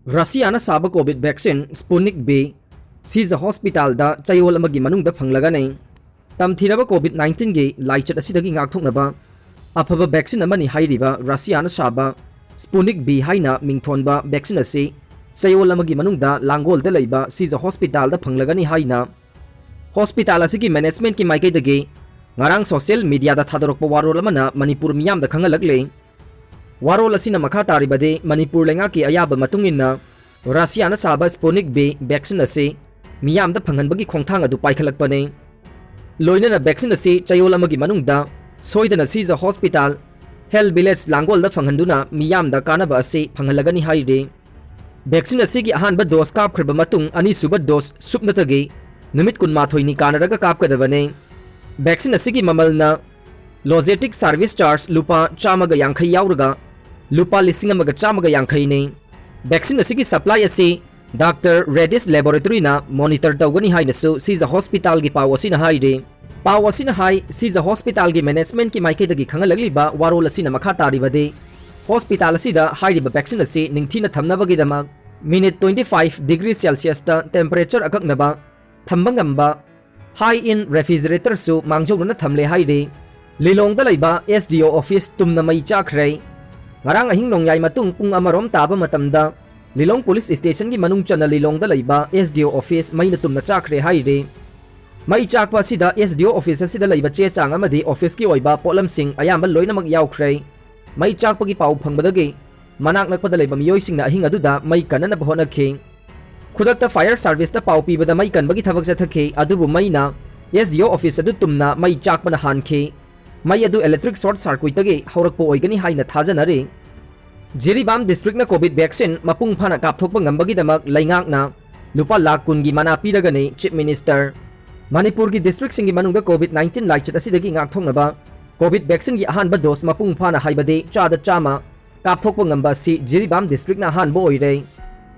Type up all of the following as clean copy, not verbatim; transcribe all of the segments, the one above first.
रसियाना साब COVID vaccine Sputnik बी सीज हॉस्पिटल दा चयोल अमगी मनुंग फंगलगने तमथिरब कोविड 19 गी लाइचट असिदगी ngaktoknaba अफब वैक्सीन अमनी हाइरिबा रसियाना साब स्पुतनिक बी हाइना मिंगथोनबा वैक्सीन असि चयोल अमगी मनुंग दा लांगोल दा लैबा सीज हॉस्पिटल दा फंगलगनी हाइना हॉस्पिटल असिगी मैनेजमेंट की माइकैदगी ngarang social media da thadorokpa warol amana manipur miyam da khangalakle warol asina makha taribade manipur lenga ki ayaba matungina Russia na saba Sputnik B vaccine ase miyam da phanganbagi khongthang adu paikhalakpane loina na vaccine ase chayol amagi manungda soidana siza hospital health village langol da phanghanduna miyam da kanaba ase phangalagani haide vaccine ase gi ahan ba dose kap khriba matung ani suba dose supnatage numit kunmathoi ni kanaraga kap kadabane vaccine असिगी ममलना logistic service charge लुपा चामगा यांखई याउरगा लुपा लिसिंग अमगा चामगा यांखई ने वैक्सीन असिगी सप्लाई असे डॉक्टर रेडिस लैबोरेटरी ना मॉनिटर तौगनी हाइनसु सीजा हॉस्पिटल की पावसिना हाइदे पावसिना हाई सीजा हॉस्पिटल की मैनेजमेंट की माइकेदगी खंगलगलिबा वारोल असिना मखा तारिबदे हॉस्पिटल असिदा हाइरिबा वैक्सीन असे निंगथिना थमनबगीदमक मिनिट 25 डिग्री सेल्सियस ता टेंपरेचर अककनबा थंबंगंबा हाई इन रेफ्रिजरेटर सु मांगजौना थमले हाइदे लिलोंग लैबा SDO ऑफिस तुमना मई चाखरे ngarang ahing nongyai matung pung amarom taba matamda Lilong police station gi manung chana Lilong laiba SDO office mai na tumna chakre haide mai chakpa sida SDO office sida laiba che chang amadi office ki oiba polam sing ayamba loinamak yaukre mai chakpa gi pau phangbadagi manak nakpada laiba miyoi singna ahing aduda mai kanana bahona khe खुदक्ता fire service ता पाउ पीबदा मई कनबगी थबक जथखे अदुबु मईना SDO office अदु तुमना मई चाकपना हानखे मई अदु electric short circuit तगे हौरकपो ओइगनी हाइना थाजनरे जिरीबाम डिस्ट्रिक्ट ना कोविड वैक्सीन मपुंग फाना कापथोकपा ngambagi damak laingakna lupa lakh kungi mana piragane chief minister manipur gi district singi manungda covid 19 laichat asidagi ngakthongnaba covid vaccine gi ahanba dose mapung phana haibade chada chama kapthokpa ngamba si Jiribam district na hanbo oire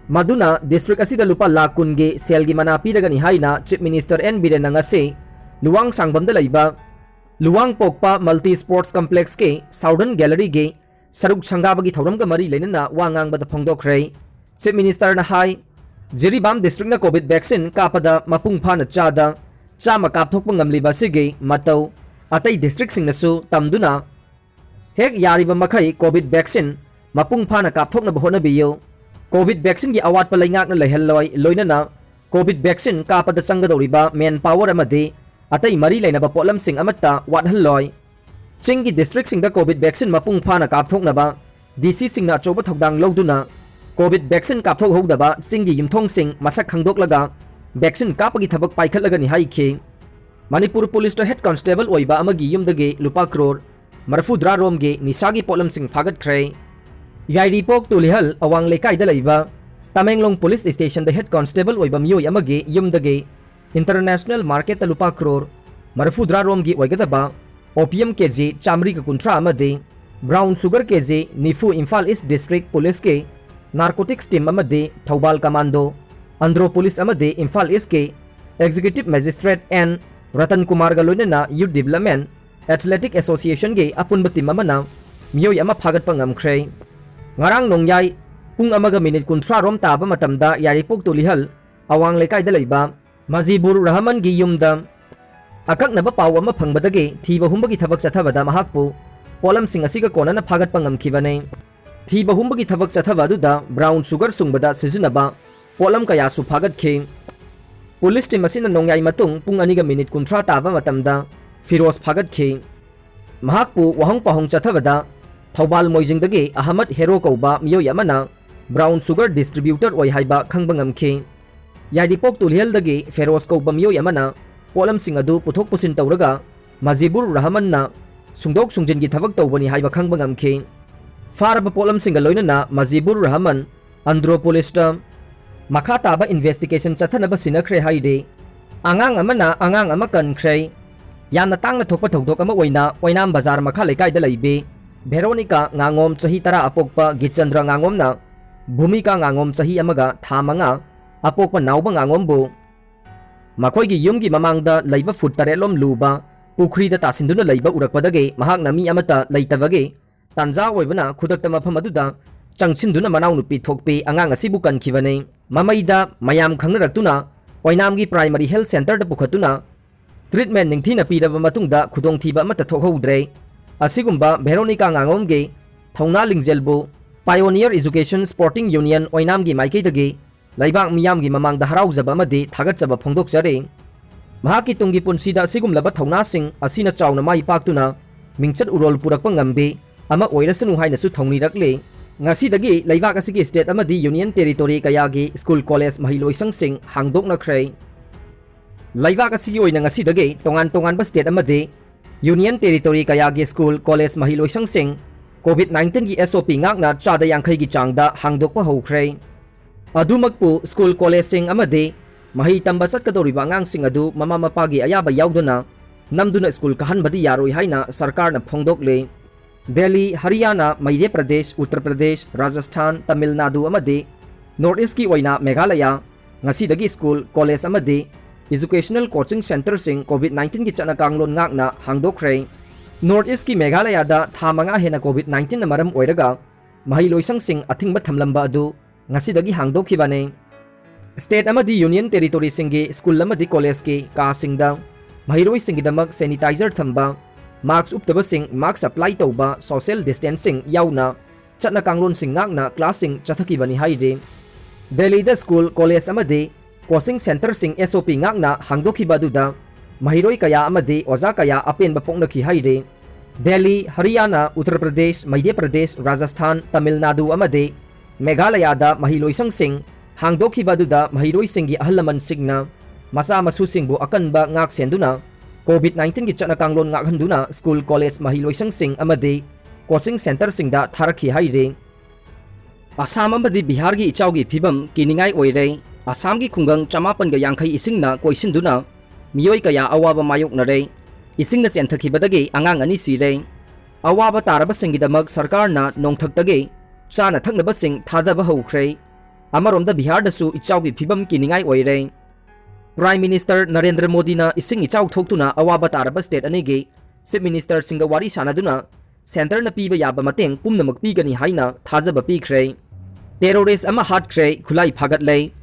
Maduna district asida lupa lakh kunge selgi mana piragani haina chief minister N Biren nangase luwang sangbamda laiba luwang pokpa multi sports complex ke southern gallery ge saruk sangabagi thoram ga mari lenana wangang bada phongdokre chief minister na hai Jiribam district na covid vaccine kapada mapung phana chada chama kapthokpa ngamliba sige matau atai district singnasu tamduna hek yariba makhai covid vaccine mapung phana kapthokna bahona biyo Covid vaccine की अवाट पलैंगाक लेहलोय लोइनना Covid vaccine कापद संगदौरिबा main power अमदे अतै मरी लेनबा pollen सिंग अमत्ता वाटहलोय चिंग की district सिंग दा Covid vaccine मपुंग फाना कापथोकनबा DC सिंग ना चोबा थौदांग लौदुना Covid vaccine कापथोक होदबा सिंग की युमथोंग सिंग मसक खंगदोकलगा वैक्सीन कापगी थबक पाइखलगनि हाइखे मणिपुर पुलिस दा हेड कांस्टेबल ओइबा अमगी युमदगे लुपा करोड़ मरफुद्रा रोमगे निसागी पोलम सिंग फागतख्रे याइरीपोक तुलिहल अवांग लेकाइदा लैबा तमेंगलोंग पुलिस स्टेशन द हेड कांस्टेबल ओइबा मियोय अमगे युमदगे इंटरनेशनल मार्केट लुपा करोड़ मरफुद्रा रोमगी ओइगदबा ओपियम केजी चामरी का कुंट्रा अमदे ब्राउन शुगर केजी निफु इम्फाल ईस्ट डिस्ट्रिक्ट पुलिस के नार्कोटिक्स टीम अमदे Thoubal commando Andro police अमदे Imphal east के executive magistrate N Ratan Kumar गलोइना यूथ डेवलपमेंट एथलेटिक एसोसिएशन के अपुनबा टीम अमना मियोय अमा फागतपा ngamkhre ngarang nongyai pung amaga minute kunthra rom taba matamda yaripok tulihal awang lekai da leiba Mazibur Rahman gi yumda akaknaba paw ama phangbadage thiba humbagi thabak chathabada mahakpu polam sing asiga konana phagat pangam khibane thiba humbagi thabak chathabadu da brown sugar sungbada sizinaba polam kaya su phagat khe police team asina nongyai matung pung aniga minute kunthra taba matamda firoz phagat khe mahakpu wahong pahong chathabada Thoubal मोइजिंगदगे Ahmad हेरो कौबा मियोय अमना brown sugar distributor ओइ हाइबा खंगबा ngamखे याइरीपोक तुलिहलदगे फेरोज कौबा मियोय अमना pollen सिंग अदु पुथोक पुसिन तौरगा मजीबुर रहमान ना सुंगदोक सुंजिन की थबक तौबनी हाइबा खंगबा ngamखे फारब pollen सिंग लोइनना Mujibur Rahman अंद्रो police ता मखा ताबा investigation चथनबा सिनखरे हाइदे आंगांग अमना आंगांग अमा कनखरे याना तांगना थोकपा थौदोक अमा ओइना ओइनाम बाजार मखा लेकाइदा लैबे Veronica ngangom chahi tara apokpa Gichandra ngangomna Bhumika ngangom chahi amaga thamanga apokpa nauba ngangombu makhoi gi yumgi mamangda laiba foot tarelom luba pukri da tasinduna laiba urakpadage mahak nami amata leitabage tanja oibana khudakta mafam aduda चंगसिंदुना मनाउ नुपी थोकपी अंगांग असिबु कनखिबने ममैदा मयाम खंगनरक्तुना ओइनामगी प्राइमरी हेल्थ सेंटर द पुखतुना ट्रीटमेंट निंगथीना पीरबा मतुंगदा खुदोंथीबा अमत थोकहौद्रे असिगुंबा भेरोनिका ngangonge थौना लिंगजेलबु पायोनियर एजुकेशन स्पोर्टिंग यूनियन ओइनामगी माइकेदगी लाइबाक मियामगी ममांगदा हराउजबा अमदि थागतजबा फोंदोकजरे महाकी तुंगी पुंसीदा असिगुमलबा थौनासिंग असिना चावना माइ पाक्तुना मिंगचत उरोल पुरकपा ngambi ama oirasanu hainasu thongnirakle ngasidagi laibak asigi state amadi union territory kayagi school college mahiloisang sing hangdokna khrei laibak asigi oina ngasidagi tongan ba state amadi union territory kayagi school college mahiloisang sing covid-19 gi SOP ngakna chada yangkhai gi changda hangdokpa haukrei adumakpu school college sing amadi mahi tamba satkadoriba ngang sing adu mama mapagi ayaba yauduna namduna school kahanbadi yaroi haina sarkar na phongdokle Delhi, Haryana, Madhya Pradesh, Uttar Pradesh, Rajasthan, Tamil Nadu amadi North East ki oina Meghalaya ngasidagi school, college amadi educational coaching center sing COVID-19 ki chana kanglon ngakna hangdokhrei North East ki Meghalaya da thamanga hena COVID-19 na maram oiraga mahiloisang sing athingba thamlamba adu ngasidagi hangdokhibane state amadi union territory singi school amadi college ki ka singda mahiroi singidamak sanitizer thamba Marks uptabasing marks apply tauba social distancing yauna chatna kanglon sing ngakna classing chathaki bani haide Delhi the school college amadi coaching center sing SOP ngakna hangdokhi baduda mahiroi kaya amadi oza kaya apen bapongna ki haide Delhi Haryana Uttar Pradesh Madhya Pradesh Rajasthan Tamil Nadu amadi Meghalaya da mahiloi sing hangdokhi baduda mahiroi singi ahlaman singna masa masu singbu akan ba ngak senduna COVID-19 ki chana kanglon ngak handuna school college mahiloisang sing amadi coaching center singda tharakhi haire Assam amadi Bihar gi ichau gi phibam kiningai oire Assam gi khungang chamapan ga yangkhai isingna koisinduna miyoi kaya awaba mayok na re isingna senthaki badagi angang ani sire awaba taraba singidamak sarkar na nongthaktagi chana thaknaba sing thadaba haukrei amaromda Bihar dasu ichau gi phibam kiningai oire Prime Minister Narendra Modi na ising ichau thoktuna awaba taraba state anigi Chief Minister Singawari sanaduna center na piba yaba mateng pumnamak pigani haina thajaba pikhrei terrorist ama hatkhrei khulai phagat lei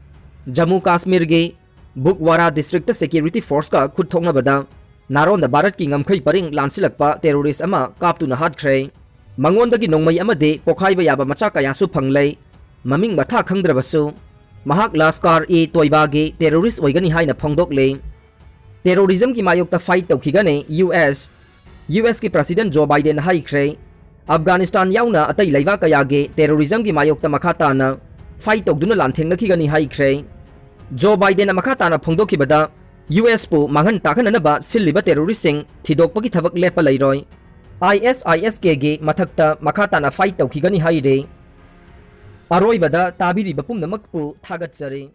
Jammu Kashmir ge Bukwara district security force ka khut thongna bada naron da Bharat ki ngamkhai paring lansilakpa terrorist ama kaptuna hatkhrei mangonda gi nongmai amade pokhai ba yaba macha kaya su phanglei maming matha khangdrabasu Mahak Lashkar-e-Toiba ge terrorist oigani haina phongdokle terrorism ki mayokta fight tawkhigane US ki president Joe Biden haikhrei Afghanistan yauna atai laiwa kaya ge terrorism ki mayokta makhata na fight tawduna lanthengna khigani haikhrei Joe Biden makhata na phongdokhibada US pu manghan takhanana ba silliba terrorist sing thidokpa ki thabak lepa lairoi ISIS ge mathakta makhata na fight tawkhigani haire Aroi bada tabiri bapum namakpu thagat jare